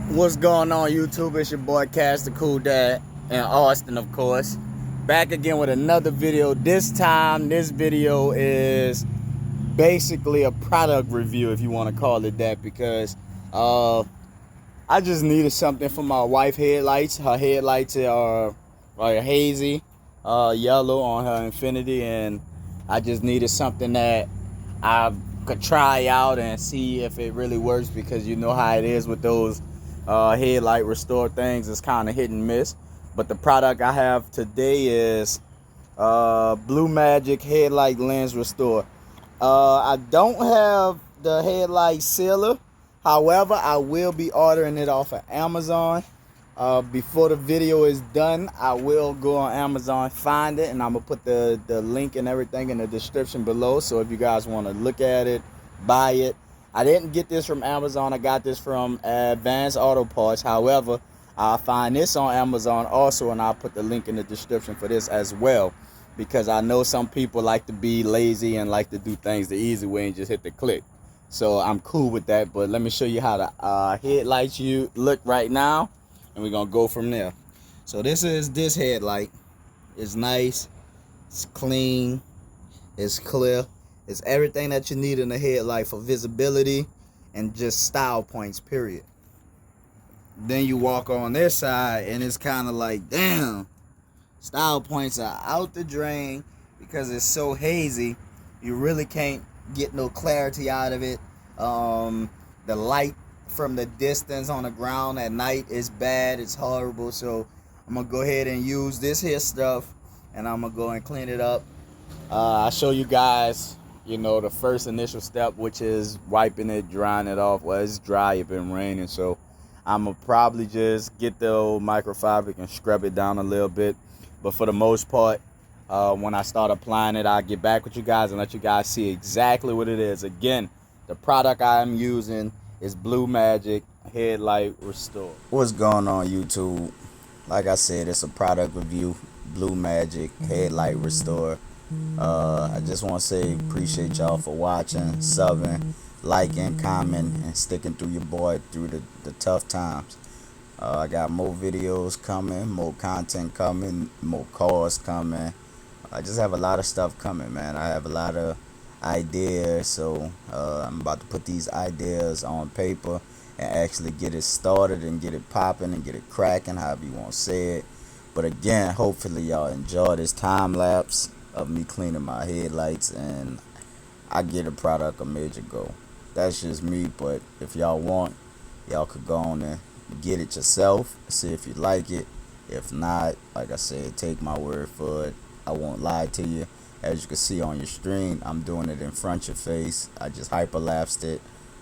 What's going on, YouTube? It's your boy KashDaKoolDad and Austin, of course. Back again with another video. This time, this video is basically a product review, if you want to call it that, because I just needed something for my wife headlights. Her headlights are hazy, yellow on her Infinity, and I just needed something that I could try out and see if it really works, because you know how it is with those headlight restore things. It's kind of hit and miss. But the product I have today is BlueMagic Headlight Lens Restore. I don't have the headlight sealer. However, I will be ordering it off of Amazon. Before the video is done, I will go on Amazon, find it, and I'm gonna put the link and everything in the description below. So if you guys want to look at it, buy it. I didn't get this from Amazon. I got this from Advanced Auto Parts. However, I'll find this on Amazon also, and I'll put the link in the description for this as well, because I know some people like to be lazy and like to do things the easy way and just hit the click. So I'm cool with that. But let me show you how the headlights you look right now, and we're gonna go from there. So this is this headlight. It's nice, it's clean, it's clear. It's everything that you need in a headlight for visibility and just style points, period. Then you walk on this side and it's kind of like, damn, style points are out the drain because it's so hazy. You really can't get no clarity out of it. The light from the distance on the ground at night is bad. It's horrible. So I'm gonna go ahead and use this here stuff, and I'm gonna go and clean it up. I'll show you guys, you know, the first initial step, which is wiping it, drying it off. Well, it's dry, it's been raining, so I'm gonna probably just get the old microfabric and scrub it down a little bit. But for the most part, when I start applying it, I'll get back with you guys and let you guys see exactly what it is. Again, the product I'm using is BlueMagic Headlight Restore. What's going on, YouTube? Like I said, it's a product review. BlueMagic Headlight Restore. I just want to say appreciate y'all for watching, subbing, liking, commenting, and sticking through your boy through the tough times. I got more videos coming, more content coming, more calls coming. I just have a lot of stuff coming, man. I have a lot of ideas, so I'm about to put these ideas on paper and actually get it started and get it popping and get it cracking, however you want to say it. But again, hopefully y'all enjoy this time lapse of me cleaning my headlights, and I get a product a major go. That's just me, but if y'all want, y'all could go on and get it yourself, see if you like it. If not, like I said, take my word for it. I won't lie to you. As you can see on your screen, I'm doing it in front of your face. I just hyperlapsed it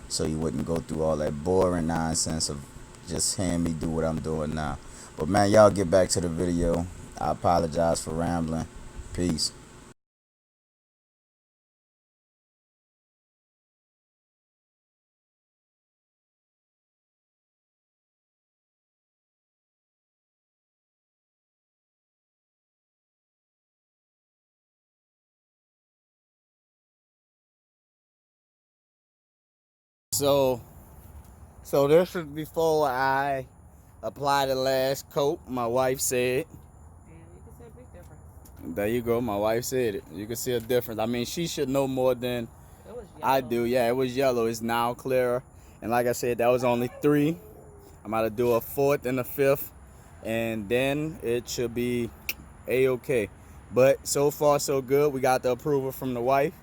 so you wouldn't go through all that boring nonsense of just hearing me do what I'm doing now. But man, y'all get back to the video. I apologize for rambling. Peace. So this is before I apply the last coat. My wife said. And you can see a big difference. There you go. My wife said it. You can see a difference. I mean, she should know more than It was yellow. I do. Yeah, it was yellow. It's now clearer. And like I said, that was only 3. I'm about to do a 4th and a 5th, and then it should be a-okay. But so far so good. We got the approval from the wife,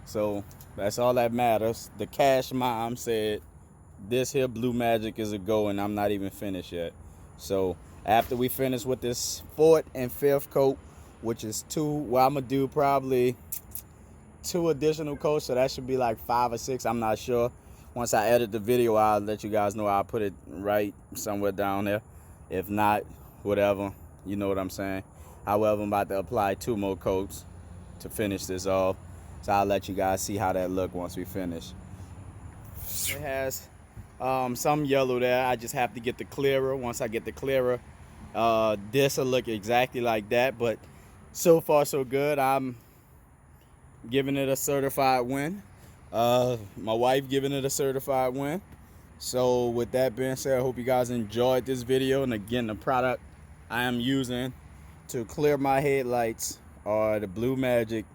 so that's all that matters. The Cash mom said this here BlueMagic is a go, and I'm not even finished yet. So after we finish with this 4th and 5th coat, which is 2, well, I'm gonna do probably 2 additional coats, so that should be like 5 or 6. I'm not sure. Once I edit the video, I'll let you guys know. I'll put it right somewhere down there. If not, whatever, you know what I'm saying. However, I'm about to apply 2 more coats to finish this off, so I'll let you guys see how that look once we finish. It has some yellow there. I just have to get the clearer. Once I get the clearer, this will look exactly like that. But so far so good. I'm giving it a certified win. My wife giving it a certified win. So with that being said, I hope you guys enjoyed this video. And again, the product I am using to clear my headlights are the BlueMagic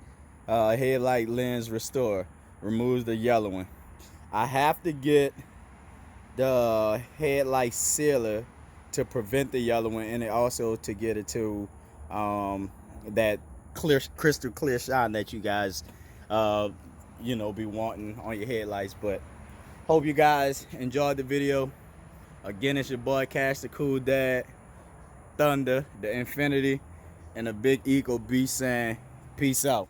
Headlight Lens Restore. Removes the yellowing. I have to get the headlight sealer to prevent the yellowing, and also to get it to that crystal clear shine that you guys be wanting on your headlights. But hope you guys enjoyed the video. Again, it's your boy KashDaKoolDad, Thunder, the Infinity, and a Big Eco B saying peace out.